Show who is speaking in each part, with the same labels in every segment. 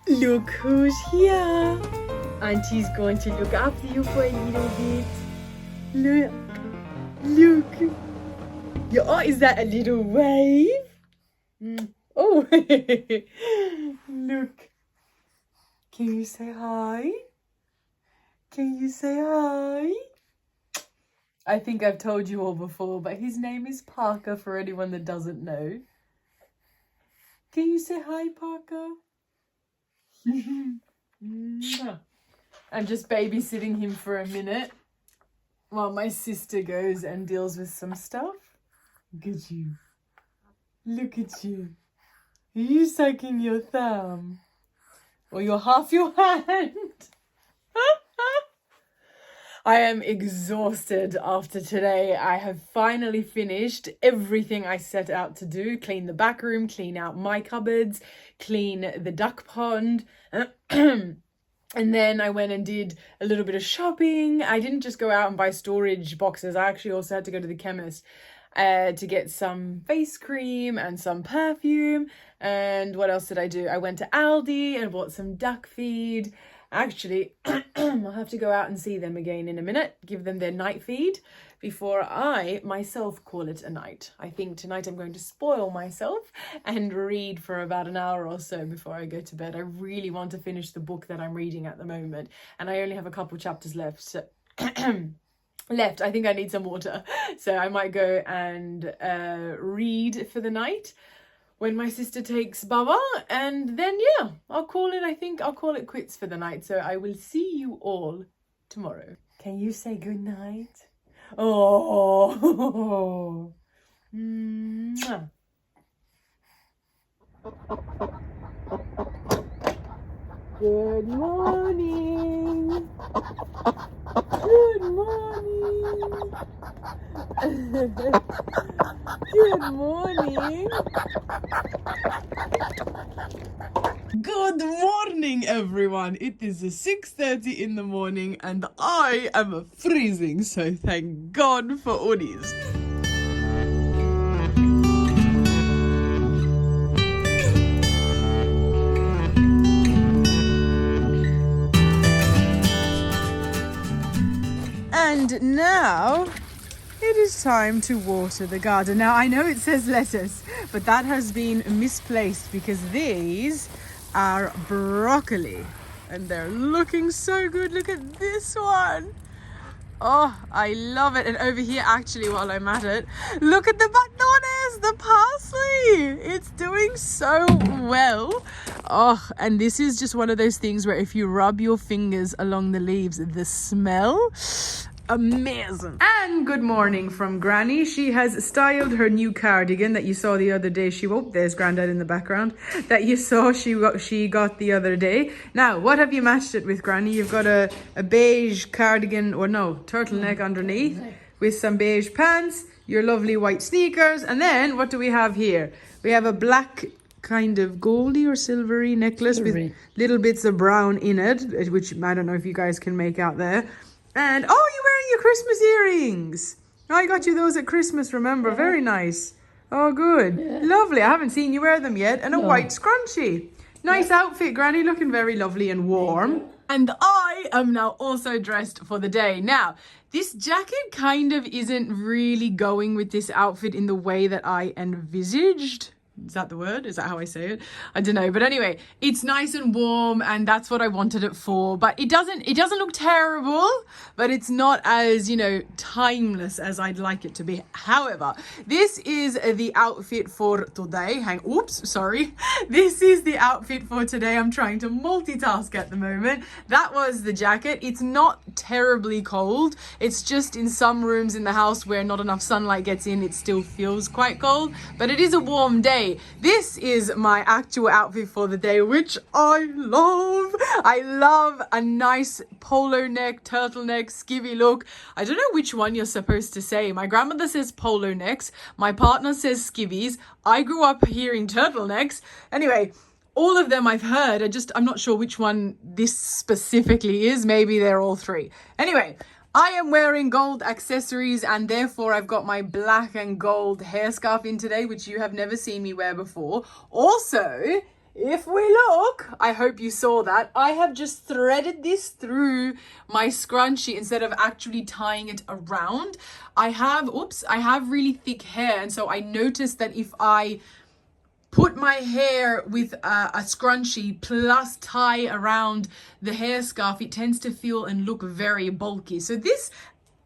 Speaker 1: Look who's here. Auntie's going to look after you for a little bit. Look. Look. Oh, is that a little wave? Oh. Look. Can you say hi? Can you say hi? I think I've told you all before, but his name is Parker for anyone that doesn't know. Can you say hi, Parker? I'm just babysitting him for a minute while my sister goes and deals with some stuff. Look at you. Look at you. Are you sucking your thumb? Or your half your hand? I am exhausted after today. I have finally finished everything I set out to do. Clean the back room, clean out my cupboards, clean the duck pond. And then I went and did a little bit of shopping. I didn't just go out and buy storage boxes. I actually also had to go to the chemist to get some face cream and some perfume. And what else did I do? I went to Aldi and bought some duck feed. Actually, I'll have to go out and see them again in a minute, give them their night feed before I myself call it a night. I think tonight I'm going to spoil myself and read for about an hour or so before I go to bed. I really want to finish the book that I'm reading at the moment, and I only have a couple chapters left. So left. I think I need some water. So I might go and read for the night when my sister takes Baba, and then yeah, I think I'll call it quits for the night. So I will see you all tomorrow. Can you say good night? Oh. Mwah. Good morning. Good morning. Good morning. Good morning, everyone. It is 6:30 in the morning and I am freezing, so thank God for hoodies. And now it is time to water the garden. Now I know it says lettuce, but that has been misplaced because these are broccoli and they're looking so good. Look at this one. Oh, I love it. And over here, actually, while I'm at it, look at the batanes, the parsley. It's doing so well. Oh, and this is just one of those things where if you rub your fingers along the leaves, the smell, amazing. And good morning from Granny. She has styled her new cardigan that you saw the other day. There's Grandad in the background. That you saw she got the other day. Now, what have you matched it with, Granny? You've got a beige cardigan, or no, turtleneck underneath with some beige pants, your lovely white sneakers, and then what do we have here? We have a black kind of goldy or silvery necklace with little bits of brown in it, which I don't know if you guys can make out there. And, oh, you're wearing your Christmas earrings. I got you those at Christmas, remember? Yeah. Very nice. Oh, good. Yeah. Lovely. I haven't seen you wear them yet. And a white scrunchie. Nice outfit, Granny. Looking very lovely and warm. And I am now also dressed for the day. Now, this jacket kind of isn't really going with this outfit in the way that I envisaged. Is that the word? Is that how I say it? I don't know. But anyway, it's nice and warm and that's what I wanted it for. But it doesn't look terrible, but it's not as, timeless as I'd like it to be. However, this is the outfit for today. This is the outfit for today. I'm trying to multitask at the moment. That was the jacket. It's not terribly cold. It's just in some rooms in the house where not enough sunlight gets in, it still feels quite cold, but it is a warm day. This is my actual outfit for the day, which I love. I love a nice polo neck, turtleneck, skivvy look. I don't know which one you're supposed to say. My grandmother says polo necks. My partner says skivvies. I grew up hearing turtlenecks. Anyway, all of them I've heard. I'm not sure which one this specifically is. Maybe they're all three. Anyway, I am wearing gold accessories and therefore I've got my black and gold hair scarf in today, which you have never seen me wear before. Also, if we look, I hope you saw that, I have just threaded this through my scrunchie instead of actually tying it around. I have really thick hair, and so I noticed that if I put my hair with a scrunchie plus tie around the hair scarf, it tends to feel and look very bulky. So this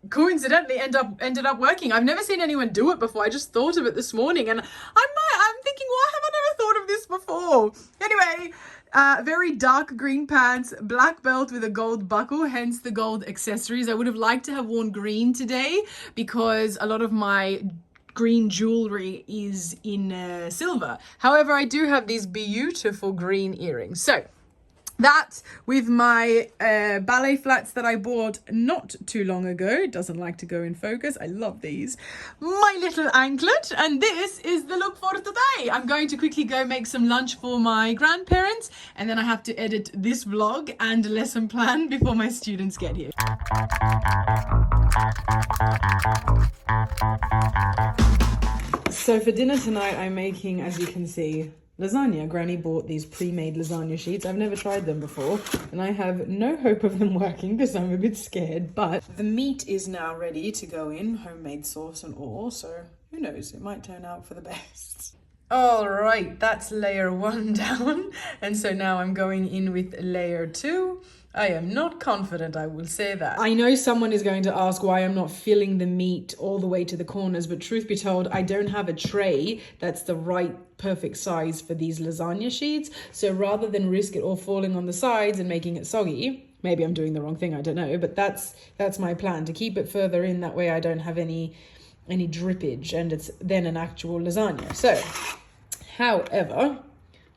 Speaker 1: coincidentally ended up working. I've never seen anyone do it before. I just thought of it this morning, and I'm thinking, why have I never thought of this before? Anyway, very dark green pants, black belt with a gold buckle, hence the gold accessories. I would have liked to have worn green today because a lot of my green jewelry is in silver. However, I do have these beautiful green earrings. So that with my ballet flats that I bought not too long ago. It doesn't like to go in focus. I love these. My little anklet, and this is the look for today. I'm going to quickly go make some lunch for my grandparents, and then I have to edit this vlog and lesson plan before my students get here. So for dinner tonight, I'm making, as you can see, lasagna. Granny bought these pre-made lasagna sheets. I've never tried them before, and I have no hope of them working because I'm a bit scared, but the meat is now ready to go in, homemade sauce and all, so who knows, it might turn out for the best. All right, that's layer 1 down, and so now I'm going in with layer 2. I am not confident, I will say that. I know someone is going to ask why I'm not filling the meat all the way to the corners, but truth be told, I don't have a tray that's the right perfect size for these lasagna sheets. So rather than risk it all falling on the sides and making it soggy, maybe I'm doing the wrong thing, I don't know, but that's my plan, to keep it further in, that way I don't have any drippage, and it's then an actual lasagna. So, however,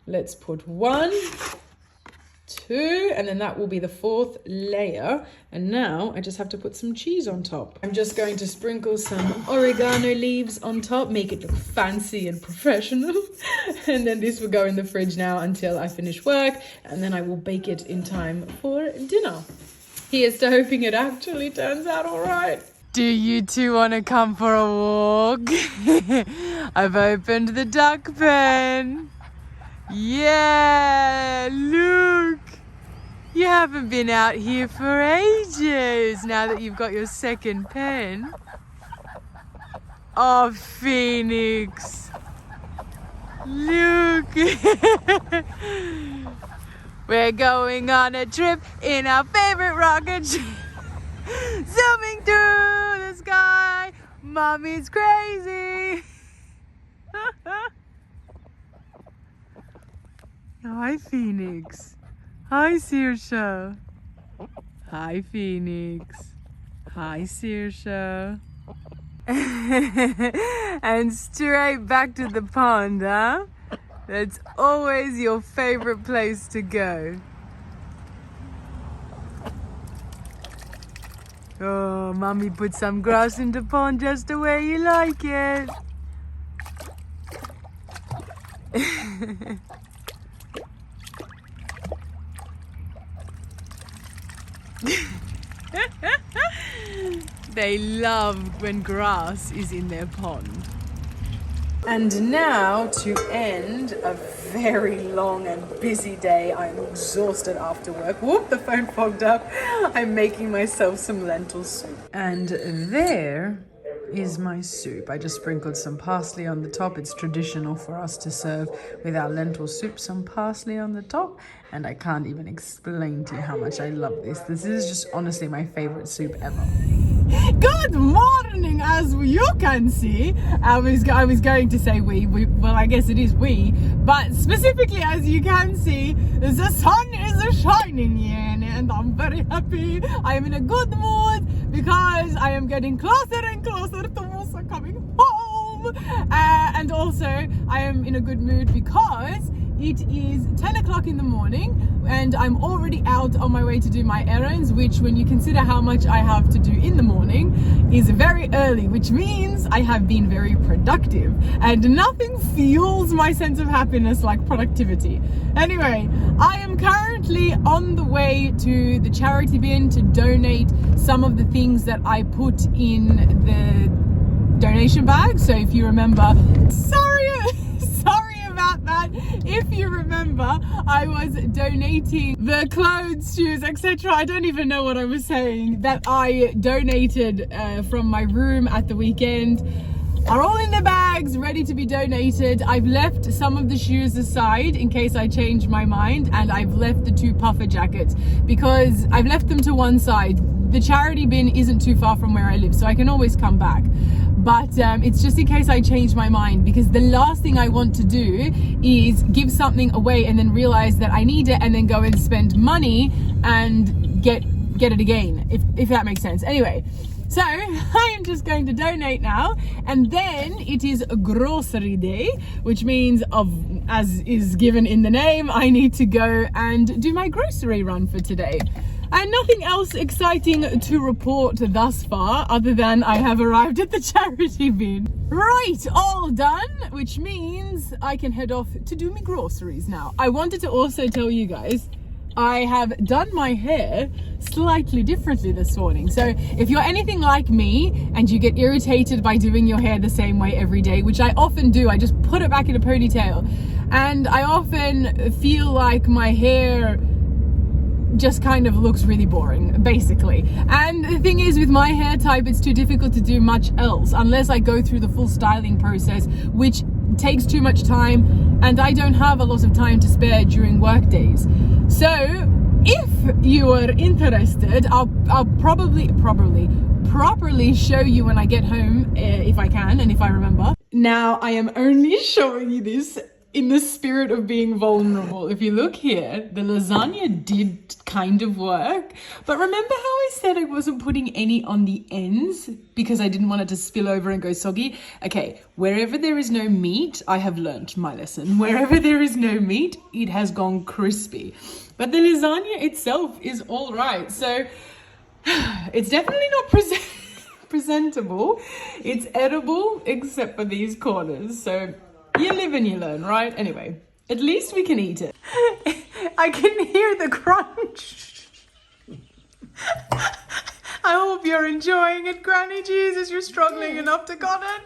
Speaker 1: let's put 1, 2, and then that will be the 4th layer. And now I just have to put some cheese on top. I'm just going to sprinkle some oregano leaves on top, make it look fancy and professional. And then this will go in the fridge now until I finish work, and then I will bake it in time for dinner. Here's to hoping it actually turns out all right. Do you two want to come for a walk? I've opened the duck pen. Yeah, look. You haven't been out here for ages now that you've got your second pen. Oh, Phoenix. Look. We're going on a trip in our favorite rocket ship. Zooming through the sky. Mommy's crazy. Hi, Phoenix. Hi, Saoirse. Hi, Phoenix. Hi, Saoirse. And straight back to the pond, huh? That's always your favorite place to go. Oh, Mommy put some grass in the pond just the way you like it. They love when grass is in their pond. And now, to end a very long and busy day, I'm exhausted after work. Whoop, the phone fogged up. I'm making myself some lentil soup. And there is my soup. I just sprinkled some parsley on the top. It's traditional for us to serve with our lentil soup some parsley on the top. And I can't even explain to you how much I love this. This is just honestly my favorite soup ever. Good morning, as you can see. I was going to say we, well, I guess it is we, but specifically as you can see, the sun is shining here, and I'm very happy. I am in a good mood because I am getting closer and closer to Musa coming home. And also I am in a good mood because it is 10 o'clock in the morning and I'm already out on my way to do my errands, which, when you consider how much I have to do in the morning, is very early, which means I have been very productive, and nothing fuels my sense of happiness like productivity. Anyway, I am currently on the way to the charity bin to donate some of the things that I put in the donation bag. So if you remember, sorry about that. if you remember, I was donating the clothes, shoes, etc. I don't even know what I was saying, that I donated from my room at the weekend are all in the bags, ready to be donated. I've left some of the shoes aside in case I change my mind, and I've left the 2 puffer jackets because I've left them to one side. The charity bin isn't too far from where I live, so I can always come back. But it's just in case I change my mind, because the last thing I want to do is give something away and then realize that I need it and then go and spend money and get it again, if that makes sense. Anyway, so I am just going to donate now, and then it is a grocery day, which means, as is given in the name, I need to go and do my grocery run for today. And nothing else exciting to report thus far, other than I have arrived at the charity bin. Right, all done, which means I can head off to do my groceries now. I wanted to also tell you guys, I have done my hair slightly differently this morning. So if you're anything like me and you get irritated by doing your hair the same way every day, which I often do, I just put it back in a ponytail, and I often feel like my hair just kind of looks really boring, basically. And the thing is, with my hair type, it's too difficult to do much else unless I go through the full styling process, which takes too much time, and I don't have a lot of time to spare during work days. So if you are interested, I'll probably properly show you when I get home, if I can and if I remember. Now I am only showing you this in the spirit of being vulnerable. If you look here, the lasagna did kind of work, but remember how I said I wasn't putting any on the ends because I didn't want it to spill over and go soggy? Okay, wherever there is no meat, I have learnt my lesson. Wherever there is no meat, it has gone crispy. But the lasagna itself is all right. So it's definitely not presentable. It's edible, except for these corners. So you live and you learn, right? Anyway, at least we can eat it. I can hear the crunch. I hope you're enjoying it, Granny. Jesus, you're struggling enough to cut it.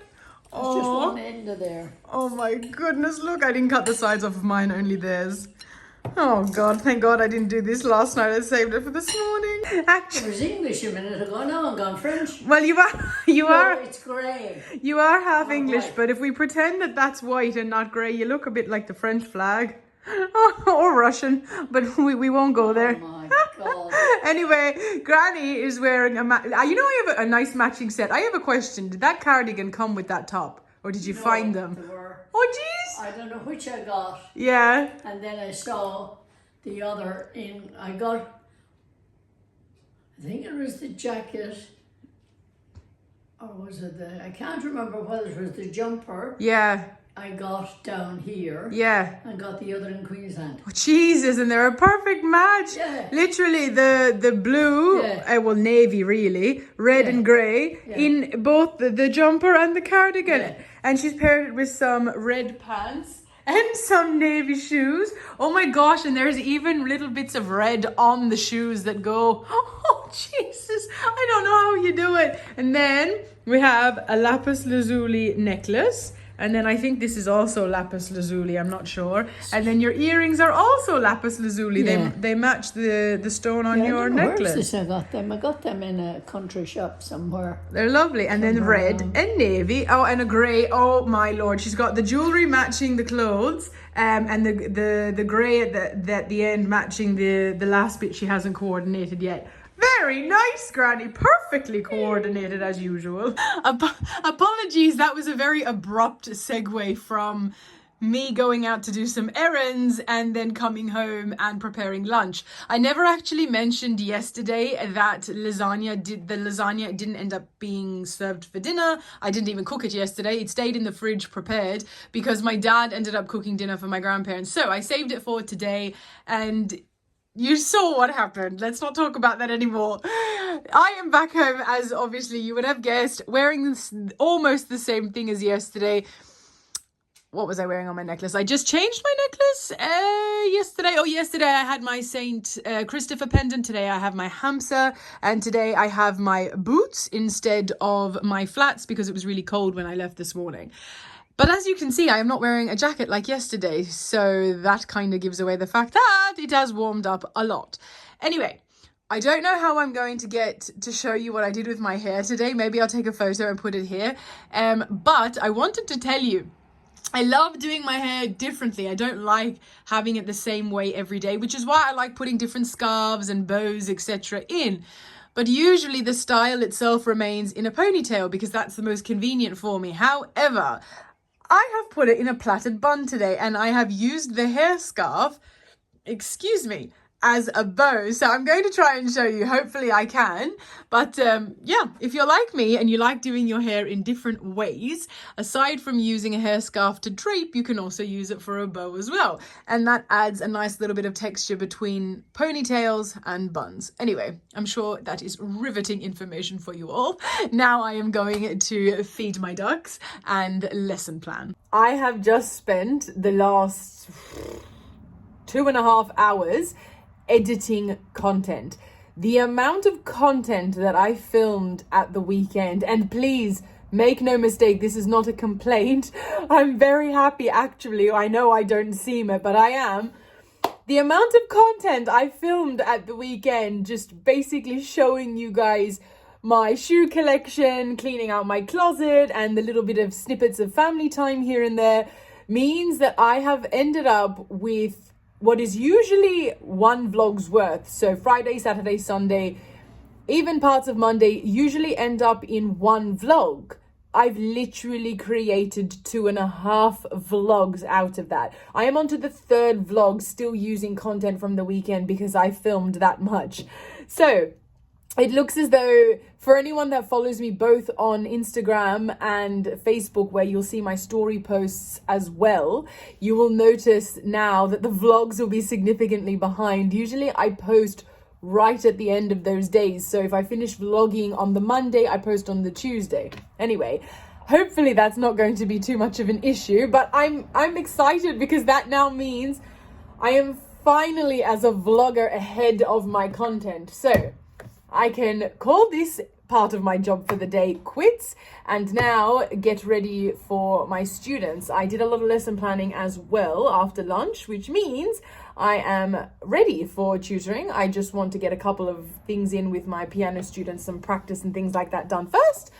Speaker 2: It's just one end of there.
Speaker 1: Oh my goodness, look, I didn't cut the sides off of mine, only theirs. Oh God, thank God I didn't do this last night. I saved it for this morning.
Speaker 2: It was English a minute ago, now I'm gone French.
Speaker 1: Well, you are.
Speaker 2: It's grey.
Speaker 1: You are half English,
Speaker 2: white.
Speaker 1: but if we pretend that that's white and not grey, you look a bit like the French flag. Or Russian, but we won't go there.
Speaker 2: Oh my God.
Speaker 1: Anyway, Granny is wearing you know, I have a nice matching set. I have a question. Did that cardigan come with that top? Or did you find them?
Speaker 2: They were.
Speaker 1: Oh, jeez.
Speaker 2: I don't know which I got.
Speaker 1: Yeah.
Speaker 2: And then I saw the other I got, I think it was the jacket, or was it I can't remember whether it was the jumper.
Speaker 1: Yeah.
Speaker 2: I got down here.
Speaker 1: Yeah.
Speaker 2: And got the other in Queensland.
Speaker 1: Oh, Jesus, and they're a perfect match.
Speaker 2: Yeah.
Speaker 1: Literally the blue, well, navy really, red and grey in both the jumper and the cardigan.
Speaker 2: Yeah.
Speaker 1: And she's paired it with some red pants and some navy shoes. Oh my gosh, and there's even little bits of red on the shoes that go, oh Jesus, I don't know how you do it. And then we have a lapis lazuli necklace. And then I think this is also lapis lazuli, I'm not sure. And then your earrings are also lapis lazuli.
Speaker 2: Yeah.
Speaker 1: They match the stone on your necklace.
Speaker 2: I got them. I got them in a country shop somewhere.
Speaker 1: They're lovely. And then red and navy. Oh, and a grey. Oh my Lord. She's got the jewellery matching the clothes. And the grey at the end matching the last bit she hasn't coordinated yet. Very nice, Granny. Perfectly coordinated as usual. Apologies, that was a very abrupt segue from me going out to do some errands and then coming home and preparing lunch. I never actually mentioned yesterday that the lasagna didn't end up being served for dinner. I didn't even cook it yesterday. It stayed in the fridge prepared because my dad ended up cooking dinner for my grandparents. So I saved it for today, and you saw what happened. Let's not talk about that anymore. I am back home, as obviously you would have guessed, wearing almost the same thing as yesterday. What was I wearing on my necklace? I just changed my necklace yesterday. Oh, yesterday I had my Saint Christopher pendant. Today I have my hamsa. And today I have my boots instead of my flats because it was really cold when I left this morning. But as you can see, I am not wearing a jacket like yesterday, so that kind of gives away the fact that it has warmed up a lot. Anyway, I don't know how I'm going to get to show you what I did with my hair today. Maybe I'll take a photo and put it here. But I wanted to tell you, I love doing my hair differently. I don't like having it the same way every day, which is why I like putting different scarves and bows, etc. in. But usually the style itself remains in a ponytail because that's the most convenient for me. However, I have put it in a plaited bun today and I have used the hair scarf, excuse me, as a bow. So I'm going to try and show you. Hopefully I can. But yeah, if you're like me and you like doing your hair in different ways, aside from using a hair scarf to drape, you can also use it for a bow as well. And that adds a nice little bit of texture between ponytails and buns. Anyway, I'm sure that is riveting information for you all. Now I am going to feed my ducks and lesson plan. I have just spent the last 2.5 hours editing content. The amount of content that I filmed at the weekend, and please make no mistake, this is not a complaint. I'm very happy actually. I know I don't seem it, but I am. The amount of content I filmed at the weekend, just basically showing you guys my shoe collection, cleaning out my closet, and the little bit of snippets of family time here and there, means that I have ended up with what is usually one vlog's worth. So Friday, Saturday, Sunday, even parts of Monday usually end up in one vlog. I've literally created 2.5 vlogs out of that. I am onto the 3rd vlog, still using content from the weekend because I filmed that much. So it looks as though, for anyone that follows me both on Instagram and Facebook, where you'll see my story posts as well, you will notice now that the vlogs will be significantly behind. Usually I post right at the end of those days. So if I finish vlogging on the Monday, I post on the Tuesday. Anyway, hopefully that's not going to be too much of an issue, but I'm excited because that now means I am finally, as a vlogger, ahead of my content. So I can call this part of my job for the day quits and now get ready for my students. I did a lot of lesson planning as well after lunch, which means I am ready for tutoring. I just want to get a couple of things in with my piano students, some practice and things like that done first.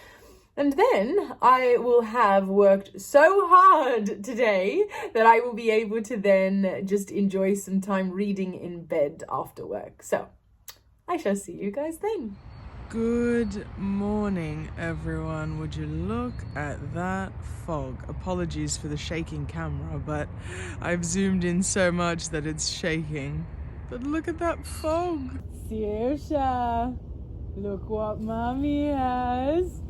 Speaker 1: And then I will have worked so hard today that I will be able to then just enjoy some time reading in bed after work. So I shall see you guys then. Good morning, everyone. Would you look at that fog? Apologies for the shaking camera, but I've zoomed in so much that it's shaking. But look at that fog. Saoirse, look what Mommy has.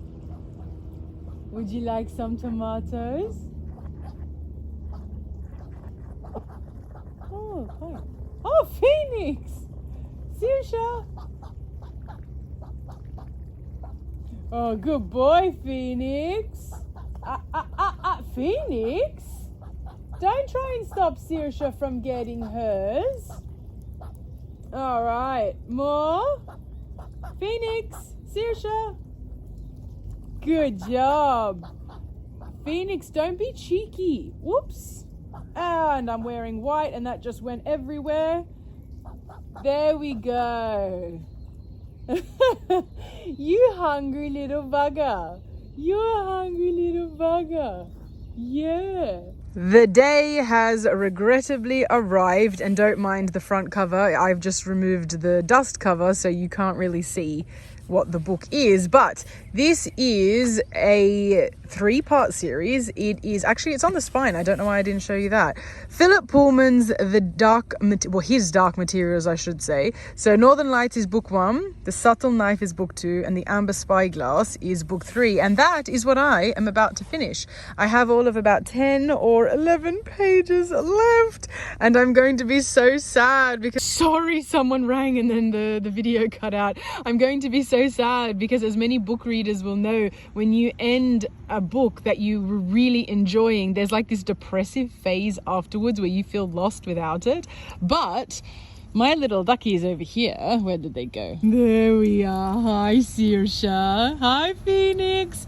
Speaker 1: Would you like some tomatoes? Oh, hi. Oh, Phoenix! Saoirse! Oh, good boy, Phoenix. Phoenix? Don't try and stop Saoirse from getting hers. All right, more. Phoenix, Saoirse. Good job. Phoenix, don't be cheeky. Whoops. And I'm wearing white and that just went everywhere. There we go. You hungry little bugger. You're a hungry little bugger. Yeah. The day has regrettably arrived, and don't mind the front cover. I've just removed the dust cover so you can't really see what the book is, but this is a 3-part series. It's on the spine. I don't know why I didn't show you that. Philip Pullman's his Dark Materials, I should say. So Northern Lights is book 1, The Subtle Knife is book 2, and The Amber Spyglass is book 3, and that is what I am about to finish. I have all of about 10 or 11 pages left, and I'm going to be so sad because sorry, someone rang and then the video cut out. I'm going to be so sad because, as many book readers will know, when you end a book that you were really enjoying, there's like this depressive phase afterwards where you feel lost without it. But my little duckies over here, where did they go? There we are. Hi, Saoirse. Hi, Phoenix.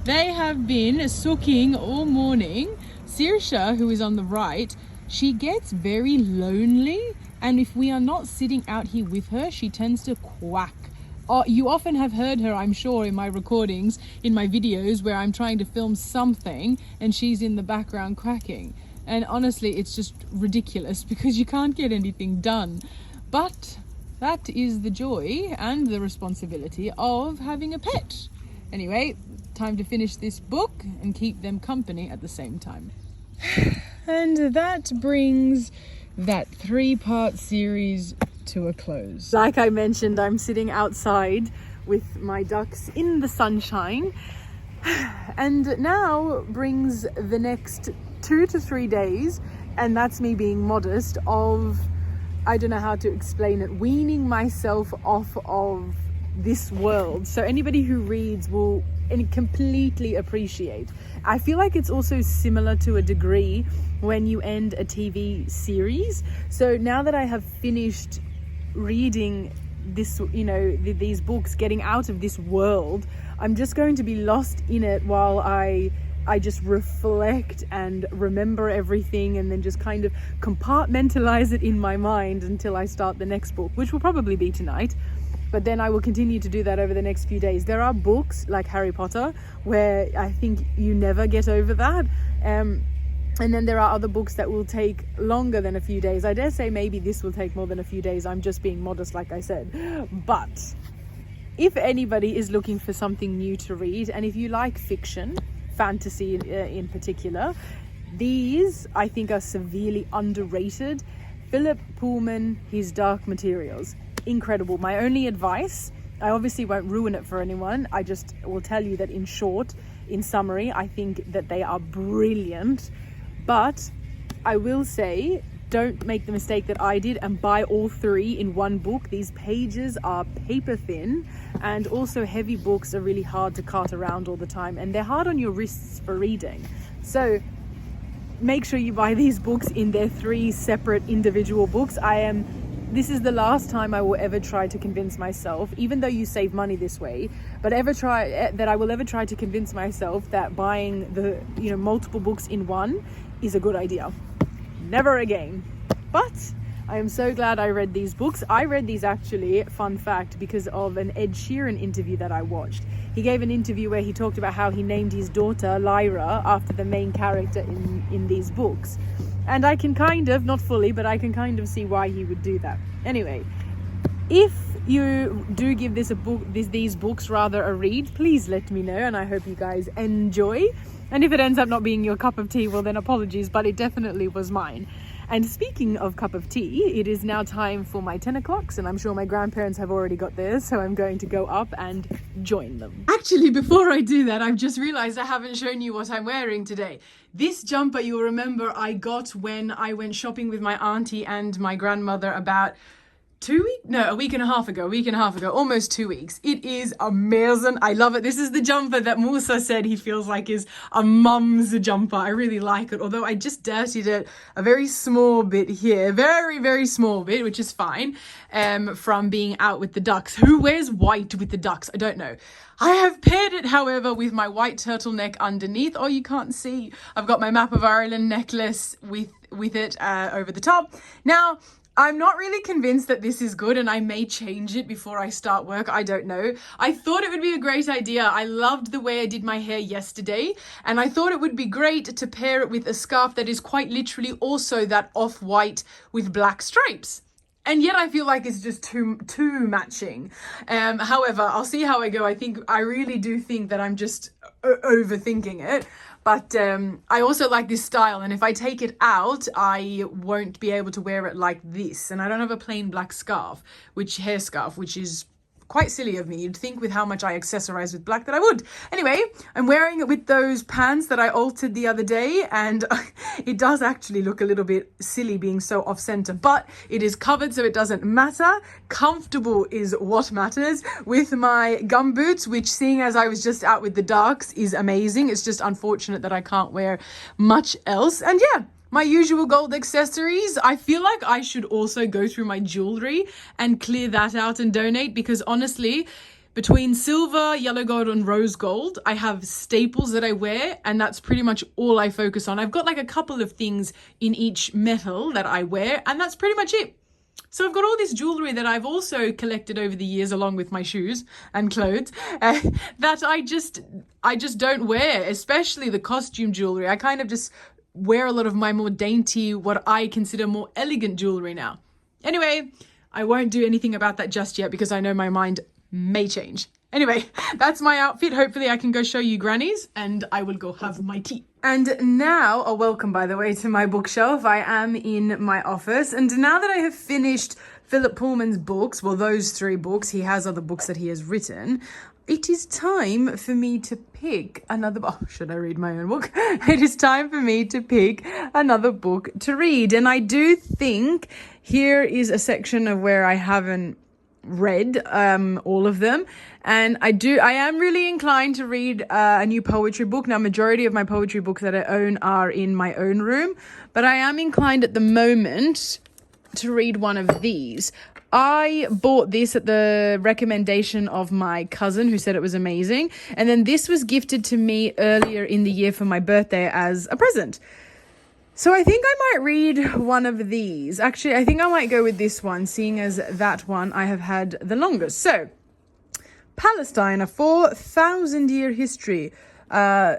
Speaker 1: They have been sooking all morning. Sirsha, who is on the right, she gets very lonely, and if we are not sitting out here with her, she tends to quack. You often have heard her, I'm sure, in my recordings, in my videos where I'm trying to film something and she's in the background quacking. And honestly, it's just ridiculous because you can't get anything done. But that is the joy and the responsibility of having a pet. Anyway, time to finish this book and keep them company at the same time. And that brings that 3-part series to a close. Like I mentioned, I'm sitting outside with my ducks in the sunshine. And now brings the next 2 to 3 days, and that's me being modest, of, I don't know how to explain it, weaning myself off of this world. So anybody who reads will completely appreciate. I feel like it's also similar to a degree when you end a TV series. So now that I have finished reading this, you know, these books, getting out of this world, I'm just going to be lost in it while I just reflect and remember everything, and then just kind of compartmentalize it in my mind until I start the next book, which will probably be tonight. But then I will continue to do that over the next few days. There are books like Harry Potter where I think you never get over that. And then there are other books that will take longer than a few days. I dare say maybe this will take more than a few days. I'm just being modest, like I said. But if anybody is looking for something new to read, and if you like fiction, fantasy in particular, these I think are severely underrated. Philip Pullman, his Dark Materials, incredible. My only advice, I obviously won't ruin it for anyone, I just will tell you that in short, in summary, I think that they are brilliant. But I will say, don't make the mistake that I did and buy all 3 in one book. These pages are paper thin, and also heavy books are really hard to cart around all the time, and they're hard on your wrists for reading. So make sure you buy these books in their 3 separate individual books. This is the last time I will ever try to convince myself, even though you save money this way, but I will ever try to convince myself that buying the, you know, multiple books in one is a good idea. Never again. But I am so glad I read these books. I read these, actually, fun fact, because of an Ed Sheeran interview that I watched. He gave an interview where he talked about how he named his daughter Lyra after the main character in these books. And I can kind of, not fully, but I can kind of see why he would do that. Anyway, if you do give these books rather a read, please let me know, and I hope you guys enjoy. And if it ends up not being your cup of tea, well then apologies, but it definitely was mine. And speaking of cup of tea, it is now time for my 10 o'clocks, and I'm sure my grandparents have already got theirs, so I'm going to go up and join them. Actually, before I do that, I've just realized I haven't shown you what I'm wearing today. This jumper, you'll remember, I got when I went shopping with my auntie and my grandmother about a week and a half ago, almost 2 weeks. It is amazing. I love it. This is the jumper that Musa said he feels like is a mum's jumper. I really like it, although I just dirtied it a very small bit here, very, very small bit, which is fine, from being out with the ducks. Who wears white with the ducks? I don't know. I have paired it, however, with my white turtleneck underneath. Oh, you can't see. I've got my Map of Ireland necklace with it over the top. Now, I'm not really convinced that this is good, and I may change it before I start work. I don't know. I thought it would be a great idea. I loved the way I did my hair yesterday, and I thought it would be great to pair it with a scarf that is quite literally also that off-white with black stripes. And yet I feel like it's just too matching. However, I'll see how I go. I really do think that I'm just overthinking it. But I also like this style, and if I take it out, I won't be able to wear it like this. And I don't have a plain black hair scarf, which is quite silly of me. You'd think with how much I accessorize with black that I would. Anyway, I'm wearing it with those pants that I altered the other day, and it does actually look a little bit silly being so off center, but it is covered, so it doesn't matter. Comfortable is what matters, with my gum boots, which, seeing as I was just out with the ducks, is amazing. It's just unfortunate that I can't wear much else. And yeah, my usual gold accessories. I feel like I should also go through my jewelry and clear that out and donate, because honestly, between silver, yellow gold, and rose gold, I have staples that I wear, and that's pretty much all I focus on. I've got like a couple of things in each metal that I wear, and that's pretty much it. So I've got all this jewelry that I've also collected over the years, along with my shoes and clothes, that I just don't wear, especially the costume jewelry. I kind of just wear a lot of my more dainty, what I consider more elegant jewelry now. Anyway, I won't do anything about that just yet because I know my mind may change. Anyway, that's my outfit. Hopefully I can go show you grannies, and I will go have my tea. And now, welcome by the way to my bookshelf. I am in my office, and now that I have finished Philip Pullman's books, well, those 3 books, he has other books that he has written, it is time for me to pick another book. Should I read my own book? It is time for me to pick another book to read. And I do think here is a section of where I haven't read all of them, and I am really inclined to read a new poetry book. Now, majority of my poetry books that I own are in my own room, but I am inclined at the moment to read one of these. I bought this at the recommendation of my cousin, who said it was amazing, and then this was gifted to me earlier in the year for my birthday as a present. So I think I might read one of these. Actually, I think I might go with this one, seeing as that one I have had the longest. So, Palestine, a 4,000-year history. Nur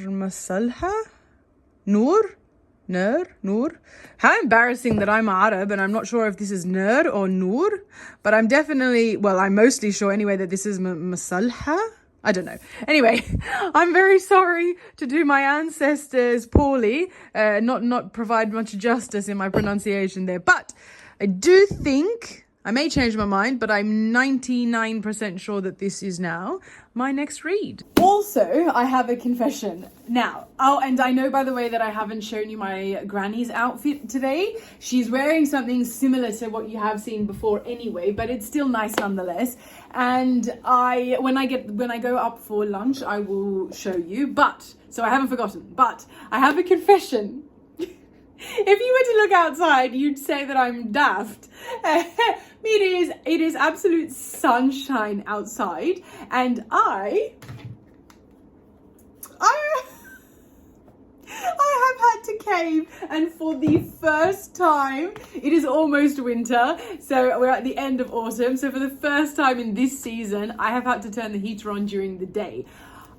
Speaker 1: Masalha? Nur? How embarrassing that I'm Arab and I'm not sure if this is Nur or Nur, but I'm mostly sure anyway that this is Masalha. I don't know. Anyway, I'm very sorry to do my ancestors poorly, not provide much justice in my pronunciation there. But I do think, I may change my mind, but I'm 99% sure that this is now my next read. Also, I have a confession now. Oh, and I know, by the way, that I haven't shown you my granny's outfit today. She's wearing something similar to what you have seen before anyway, but it's still nice nonetheless. And when I go up for lunch, I will show you. So I haven't forgotten, but I have a confession. If you were to look outside, you'd say that I'm daft. It is absolute sunshine outside, and I have had to cave, and for the first time, it is almost winter, so we're at the end of autumn, so for the first time in this season, I have had to turn the heater on during the day.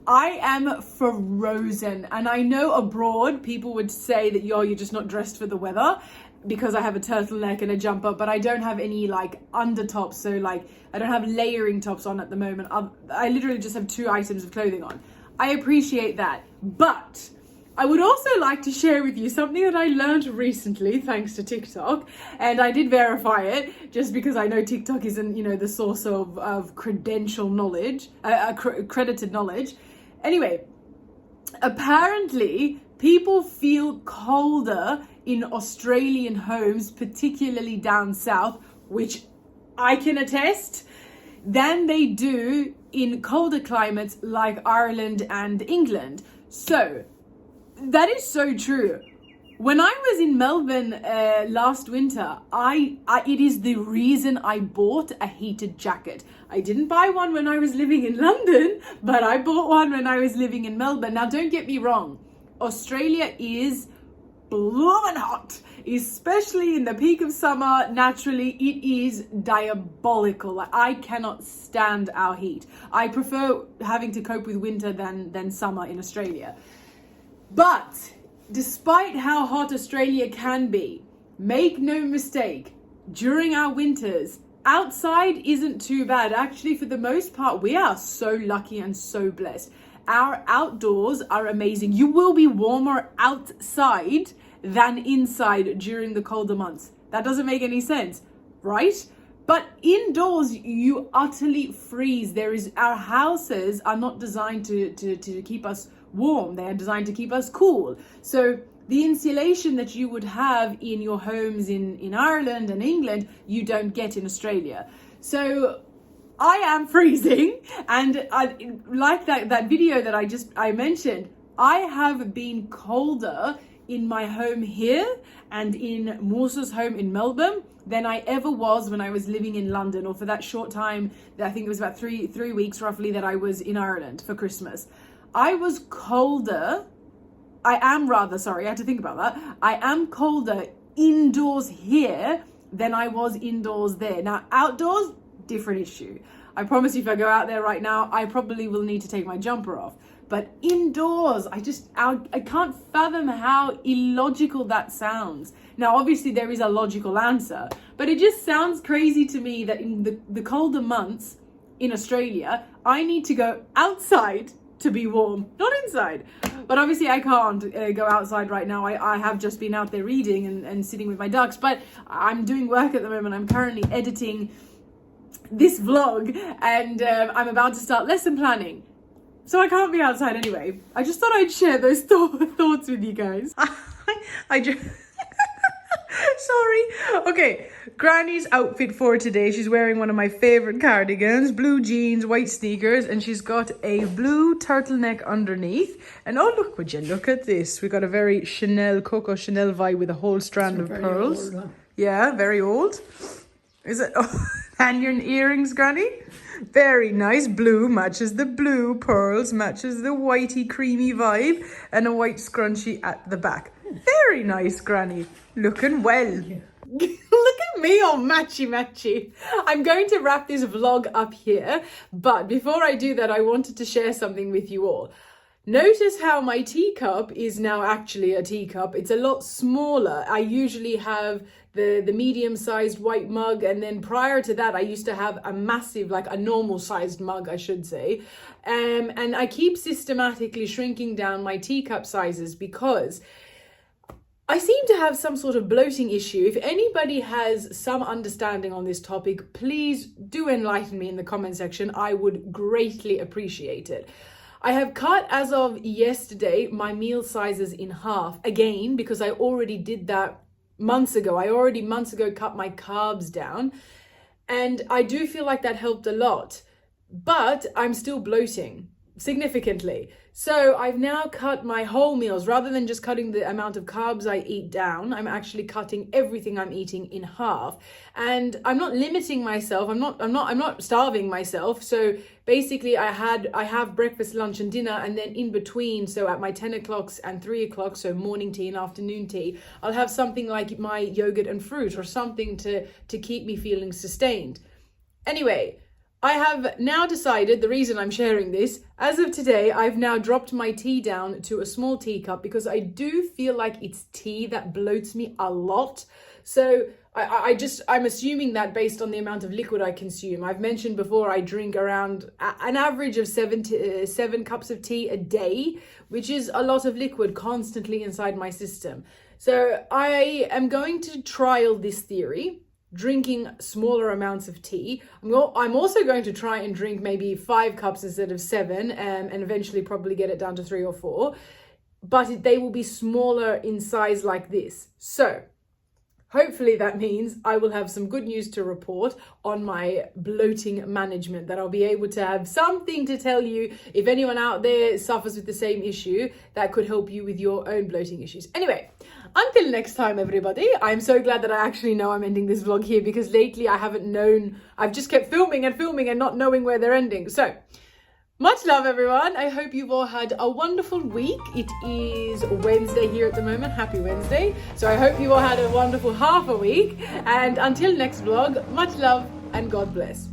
Speaker 1: I am frozen, and I know abroad people would say that you're just not dressed for the weather, because I have a turtleneck and a jumper, but I don't have any like undertops, so like I don't have layering tops on at the moment. I literally just have 2 items of clothing on. I appreciate that, but I would also like to share with you something that I learned recently thanks to TikTok, and I did verify it just because I know TikTok isn't, the source of credential knowledge, accredited knowledge. Anyway, apparently people feel colder in Australian homes, particularly down south, which I can attest, than they do in colder climates like Ireland and England. So that is so true. When I was in Melbourne last winter, it is the reason I bought a heated jacket. I didn't buy one when I was living in London, but I bought one when I was living in Melbourne. Now, don't get me wrong. Australia is blooming hot, especially in the peak of summer. Naturally, it is diabolical. Like, I cannot stand our heat. I prefer having to cope with winter than summer in Australia. But despite how hot Australia can be, make no mistake, during our winters, outside isn't too bad. Actually, for the most part, we are so lucky and so blessed. Our outdoors are amazing. You will be warmer outside than inside during the colder months. That doesn't make any sense, right? But indoors, you utterly freeze. Our houses are not designed to keep us warm. They are designed to keep us cool. So the insulation that you would have in your homes in Ireland and England, you don't get in Australia. So I am freezing, and like that video that I mentioned, I have been colder in my home here and in Moosa's home in Melbourne than I ever was when I was living in London, or for that short time, I think it was about three weeks roughly, that I was in Ireland for Christmas. I was colder. I am I had to think about that. I am colder indoors here than I was indoors there. Now, outdoors, different issue. I promise you, if I go out there right now, I probably will need to take my jumper off. But indoors, I can't fathom how illogical that sounds. Now, obviously, there is a logical answer, but it just sounds crazy to me that in the colder months in Australia, I need to go outside to be warm, not inside. But obviously I can't go outside right now. I have just been out there reading and sitting with my ducks, but I'm doing work at the moment. I'm currently editing this vlog, and I'm about to start lesson planning. So I can't be outside anyway. I just thought I'd share those thoughts with you guys. I just... Sorry. Okay, Granny's outfit for today. She's wearing one of my favorite cardigans, blue jeans, white sneakers, and she's got a blue turtleneck underneath. And oh, look, would you look at this? We got a very Coco Chanel vibe with a whole strand of pearls. Old, huh? Yeah, very old. Is it? Oh, and your earrings, Granny? Very nice. Blue matches the blue, pearls matches the whitey creamy vibe, and a white scrunchie at the back. Very nice, Granny. Looking well. Yeah. Look at me all matchy. I'm going to wrap this vlog up here, but before I do that, I wanted to share something with you all. Notice how my teacup is now actually a teacup. It's a lot smaller. I usually have the medium-sized white mug, and then prior to that, I used to have a massive, like a normal-sized mug, I should say. And I keep systematically shrinking down my teacup sizes because I seem to have some sort of bloating issue. If anybody has some understanding on this topic, please do enlighten me in the comment section. I would greatly appreciate it. I have cut, as of yesterday, my meal sizes in half. Again, because I already did that months ago. I already months ago cut my carbs down. And I do feel like that helped a lot. But I'm still bloating significantly. So I've now cut my whole meals. Rather than just cutting the amount of carbs I eat down, I'm actually cutting everything I'm eating in half. And I'm not limiting myself. I'm not starving myself. So basically I have breakfast, lunch and dinner, and then in between, so at my 10 o'clocks and 3 o'clock, so morning tea and afternoon tea, I'll have something like my yogurt and fruit or something to keep me feeling sustained. Anyway, I have now decided, the reason I'm sharing this, as of today, I've now dropped my tea down to a small teacup because I do feel like it's tea that bloats me a lot. So I'm assuming that based on the amount of liquid I consume. I've mentioned before I drink around an average of 7 cups of tea a day, which is a lot of liquid constantly inside my system. So I am going to trial this theory, drinking smaller amounts of tea. I'm also going to try and drink maybe 5 cups instead of 7, and eventually probably get it down to 3 or 4, but they will be smaller in size like this. So hopefully that means I will have some good news to report on my bloating management, that I'll be able to have something to tell you if anyone out there suffers with the same issue that could help you with your own bloating issues. Anyway, until next time, everybody, I'm so glad that I actually know I'm ending this vlog here, because lately I haven't known, I've just kept filming and not knowing where they're ending. So much love, everyone. I hope you've all had a wonderful week. It is Wednesday here at the moment. Happy Wednesday. So I hope you all had a wonderful half a week. And until next vlog, much love and God bless.